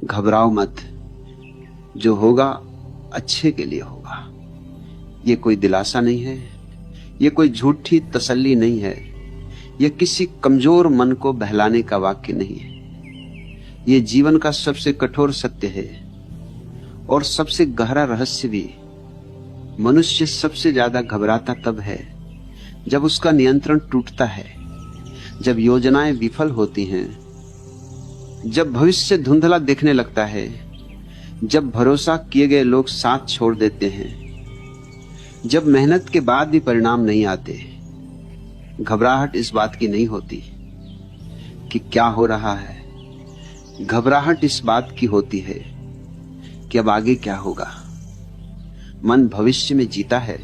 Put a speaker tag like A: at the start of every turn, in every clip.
A: घबराओ मत, जो होगा अच्छे के लिए होगा। ये कोई दिलासा नहीं है, ये कोई झूठी तसल्ली नहीं है, ये किसी कमजोर मन को बहलाने का वाक्य नहीं है। ये जीवन का सबसे कठोर सत्य है और सबसे गहरा रहस्य भी। मनुष्य सबसे ज्यादा घबराता तब है जब उसका नियंत्रण टूटता है, जब योजनाएं विफल होती हैं, जब भविष्य धुंधला दिखने लगता है, जब भरोसा किए गए लोग साथ छोड़ देते हैं, जब मेहनत के बाद भी परिणाम नहीं आते। घबराहट इस बात की नहीं होती कि क्या हो रहा है, घबराहट इस बात की होती है कि अब आगे क्या होगा। मन भविष्य में जीता है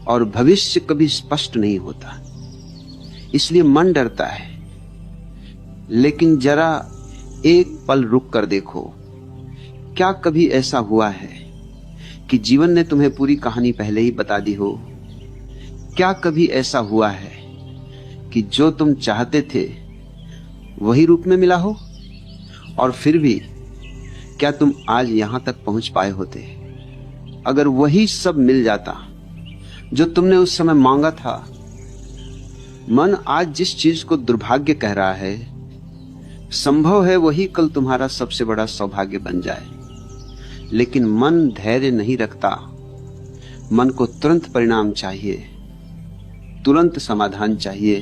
A: और भविष्य कभी स्पष्ट नहीं होता, इसलिए मन डरता है। लेकिन जरा एक पल रुक कर देखो, क्या कभी ऐसा हुआ है कि जीवन ने तुम्हें पूरी कहानी पहले ही बता दी हो? क्या कभी ऐसा हुआ है कि जो तुम चाहते थे वही रूप में मिला हो? और फिर भी क्या तुम आज यहां तक पहुंच पाए होते अगर वही सब मिल जाता जो तुमने उस समय मांगा था? मन आज जिस चीज को दुर्भाग्य कह रहा है, संभव है वही कल तुम्हारा सबसे बड़ा सौभाग्य बन जाए। लेकिन मन धैर्य नहीं रखता। मन को तुरंत परिणाम चाहिए, तुरंत समाधान चाहिए,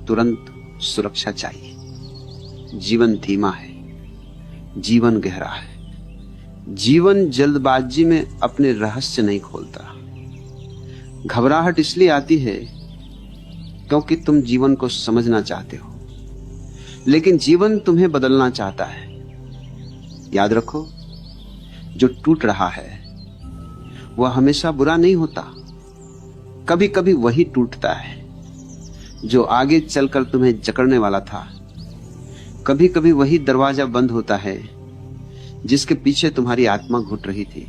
A: तुरंत सुरक्षा चाहिए। जीवन धीमा है, जीवन गहरा है। जीवन जल्दबाजी में अपने रहस्य नहीं खोलता। घबराहट इसलिए आती है क्योंकि तुम जीवन को समझना चाहते हो, लेकिन जीवन तुम्हें बदलना चाहता है। याद रखो, जो टूट रहा है वह हमेशा बुरा नहीं होता। कभी कभी वही टूटता है जो आगे चलकर तुम्हें जकड़ने वाला था। कभी कभी वही दरवाजा बंद होता है जिसके पीछे तुम्हारी आत्मा घुट रही थी।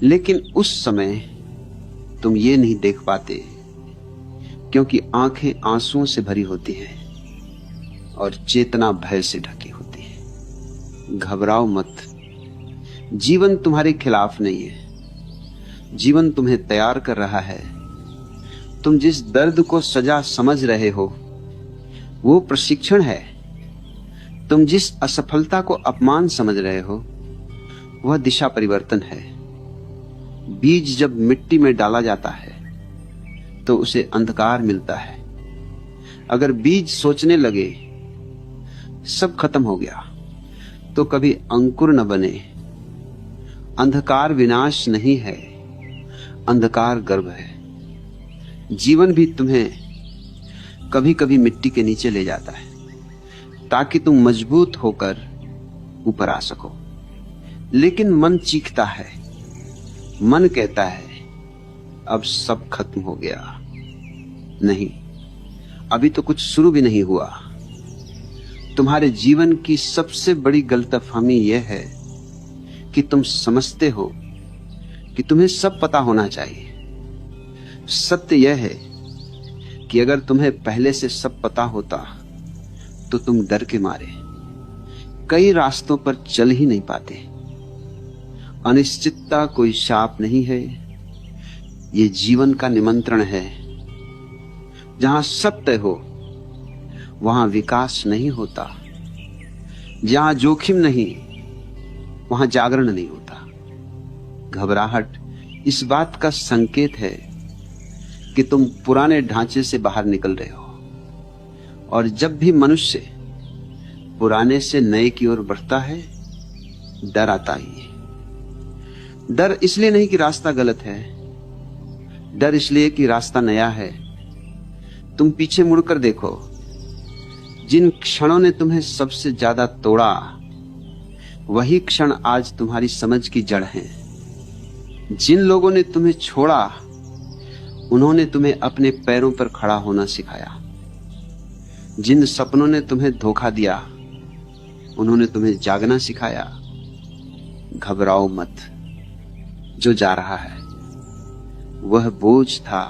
A: लेकिन उस समय तुम ये नहीं देख पाते क्योंकि आंखें आंसुओं से भरी होती हैं और चेतना भय से ढकी होती है। घबराओ मत, जीवन तुम्हारे खिलाफ नहीं है, जीवन तुम्हें तैयार कर रहा है। तुम जिस दर्द को सजा समझ रहे हो वो प्रशिक्षण है। तुम जिस असफलता को अपमान समझ रहे हो वह दिशा परिवर्तन है। बीज जब मिट्टी में डाला जाता है तो उसे अंधकार मिलता है। अगर बीज सोचने लगे सब खत्म हो गया तो कभी अंकुर न बने। अंधकार विनाश नहीं है, अंधकार गर्भ है। जीवन भी तुम्हें कभी कभी मिट्टी के नीचे ले जाता है ताकि तुम मजबूत होकर ऊपर आ सको। लेकिन मन चीखता है, मन कहता है अब सब खत्म हो गया। नहीं, अभी तो कुछ शुरू भी नहीं हुआ। तुम्हारे जीवन की सबसे बड़ी गलतफहमी यह है कि तुम समझते हो कि तुम्हें सब पता होना चाहिए। सत्य यह है कि अगर तुम्हें पहले से सब पता होता तो तुम डर के मारे कई रास्तों पर चल ही नहीं पाते। अनिश्चितता कोई शाप नहीं है, ये जीवन का निमंत्रण है। जहां सत्य हो वहां विकास नहीं होता, जहां जोखिम नहीं वहां जागरण नहीं होता। घबराहट इस बात का संकेत है कि तुम पुराने ढांचे से बाहर निकल रहे हो। और जब भी मनुष्य पुराने से नए की ओर बढ़ता है डर आता ही है। डर इसलिए नहीं कि रास्ता गलत है, डर इसलिए कि रास्ता नया है। तुम पीछे मुड़कर देखो, जिन क्षणों ने तुम्हें सबसे ज्यादा तोड़ा वही क्षण आज तुम्हारी समझ की जड़ हैं। जिन लोगों ने तुम्हें छोड़ा उन्होंने तुम्हें अपने पैरों पर खड़ा होना सिखाया। जिन सपनों ने तुम्हें धोखा दिया उन्होंने तुम्हें जागना सिखाया। घबराओ मत, जो जा रहा है वह बोझ था,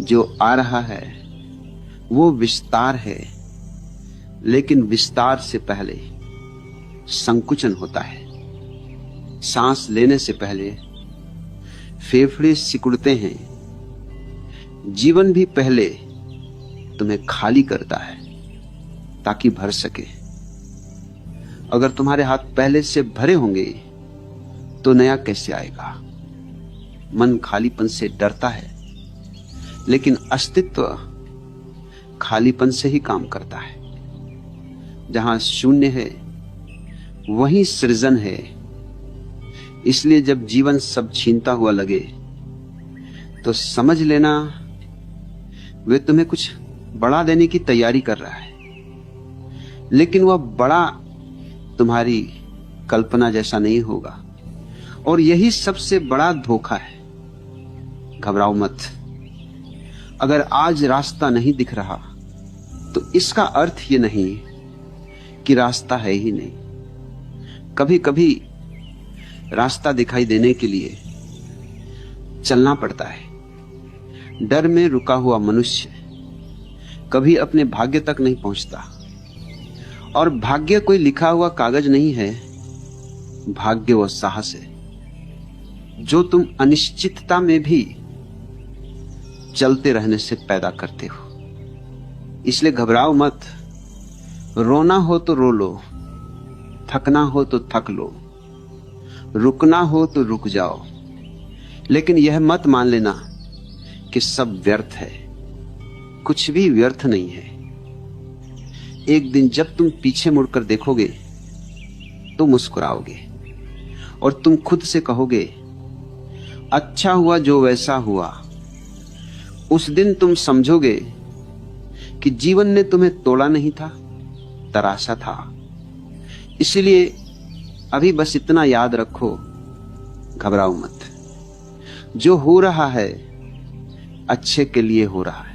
A: जो आ रहा है वो विस्तार है। लेकिन विस्तार से पहले संकुचन होता है। सांस लेने से पहले फेफड़े सिकुड़ते हैं। जीवन भी पहले तुम्हें खाली करता है ताकि भर सके। अगर तुम्हारे हाथ पहले से भरे होंगे तो नया कैसे आएगा। मन खालीपन से डरता है, लेकिन अस्तित्व खालीपन से ही काम करता है। जहां शून्य है वहीं सृजन है। इसलिए जब जीवन सब छीनता हुआ लगे तो समझ लेना वे तुम्हें कुछ बड़ा देने की तैयारी कर रहा है, लेकिन वह बड़ा तुम्हारी कल्पना जैसा नहीं होगा। और यही सबसे बड़ा धोखा है। घबराओ मत। अगर आज रास्ता नहीं दिख रहा तो इसका अर्थ ये नहीं कि रास्ता है ही नहीं। कभी कभी रास्ता दिखाई देने के लिए चलना पड़ता है। डर में रुका हुआ मनुष्य कभी अपने भाग्य तक नहीं पहुंचता। और भाग्य कोई लिखा हुआ कागज नहीं है, भाग्य वो साहस है जो तुम अनिश्चितता में भी चलते रहने से पैदा करते हो। इसलिए घबराओ मत। रोना हो तो रो लो, थकना हो तो थक लो, रुकना हो तो रुक जाओ, लेकिन यह मत मान लेना कि सब व्यर्थ है। कुछ भी व्यर्थ नहीं है। एक दिन जब तुम पीछे मुड़कर देखोगे तो मुस्कुराओगे और तुम खुद से कहोगे, अच्छा हुआ जो वैसा हुआ। उस दिन तुम समझोगे कि जीवन ने तुम्हें तोड़ा नहीं था, तराशा था। इसलिए अभी बस इतना याद रखो, घबराओ मत। जो हो रहा है अच्छे के लिए हो रहा है।